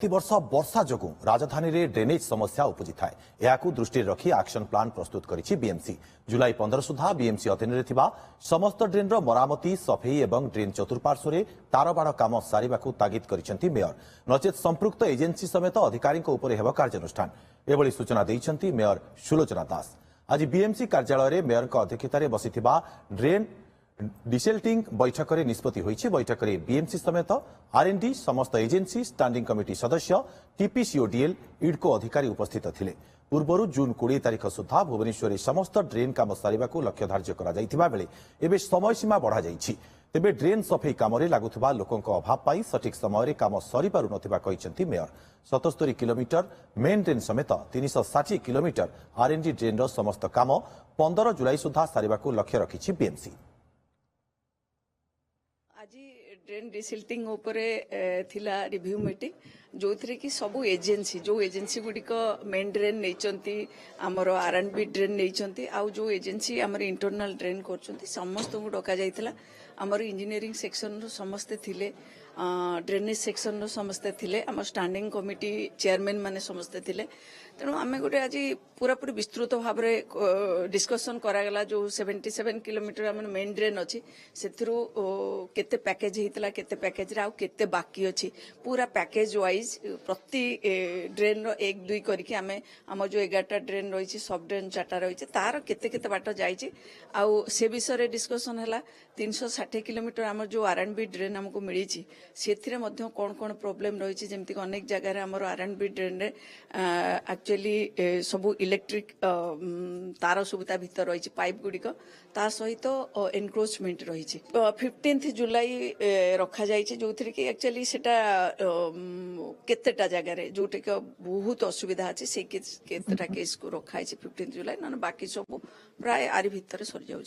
प्रतिवर्ष वर्षा जोगु राजधानी रे ड्रेनेज समस्या उपजी थाए याकू दृष्टि रखी एक्शन प्लान प्रस्तुत करिछि बीएमसी। जुलाई 15 सुधा बीएमसी अधीन रे थिबा समस्त ड्रेन रो मरामती सफेई एवं ड्रेन चतुर्पार्श्व रे तारबाड़ काम सारिबाकू तागिद करिसेंति मेयर। नचेत संपृक्त एजेंसी समेत अधिकारी उपरे हेब कार्यानुष्ठान एभली सूचना दैछंति मेयर सुलोचना दास। आज बीएमसी कार्यालय रे मेयर अध्यक्षतार बसिथिबा ड्रेन डिसेल्टिंग बैठक में निष्पत्ति होइछि। बैठक में बीएमसी समेत आरएनडी समस्त एजेंसी स्टैंडिंग कमिटी सदस्य टीपीसीओडीएल इडको अधिकारी उपस्थित थिले। पूर्व जून 20 तारिख सुधा भुवनेश्वर समस्त ड्रेन काम सारिबाकू लक्ष्य धार्य करा जाइथिबा बेले एबे समय सीमा बढ़ा जाइछि। तेबे ड्रेन सफेई काम रे लागुथिबा लोकंक अभाव पाई सठिक समय रे काम सरी पारु नथिबा कहिसेंति मेयर। 77 किलोमीटर मेन ड्रेन समेत 360 किलोमीटर आरएनडी ड्रेन रो समस्त काम 15 जुलाई सुधा सारिबाकू लक्ष्य रखिछि बीएमसी। आज ड्रेन डिसिल्टिंग उपरे थिला रिव्यू मीटिंग जो थी कि सबू एजेंसी जो एजेंसी गुड़िक मेन ड्रेन नहीं आमर आरएनबी ड्रेन नहीं आउ जो एजेंसी आमर इंटरनल ड्रेन कर समस्त को डका जाइथिला। आमर इंजीनियरिंग सेक्शन रो समस्ते थिले, ड्रेनेज सेक्शन रो समस्ते थिले, आम स्टैंडिंग कमिटी चेयरमैन माने समस्ते थिले। तेणु आम गोटे आज पूरा पूरी विस्तृत भाव में डिस्कसन करागला जो 77 किलोमीटर आम मेन ड्रेन अच्छी से केते पैकेज होता केते पैकेज रे आउ केते बाकी अच्छी पूरा पैकेज वाइज प्रति ड्रेन रो 1-2 करके आमे आम जो 11टा ड्रेन रही सब ड्रेन 4टा रही तार केते केते बाट जाइए आउ से विषय में है 360 किलोमीटर आम जो आरएनबी ड्रेन आमको मिली से कौन कौन प्रोब्लेम रही जमती अनेक जगह आम आरएनबी ड्रेन एक्चुअली सबू इलेक्ट्रिक तार सुविधा भितर रही पाइप गुड़िक ता सहित एनक्रोचमेंट रही 15 जुलाई रखा जाइए जो थी कि एक्चुअली सेटा केतेटा जगह जोटे बहुत असुविधा अच्छे से केतेटा केस को रखाई 15 जुलाई ना बाकी सब प्राय आरी भितर सरी जाउछि।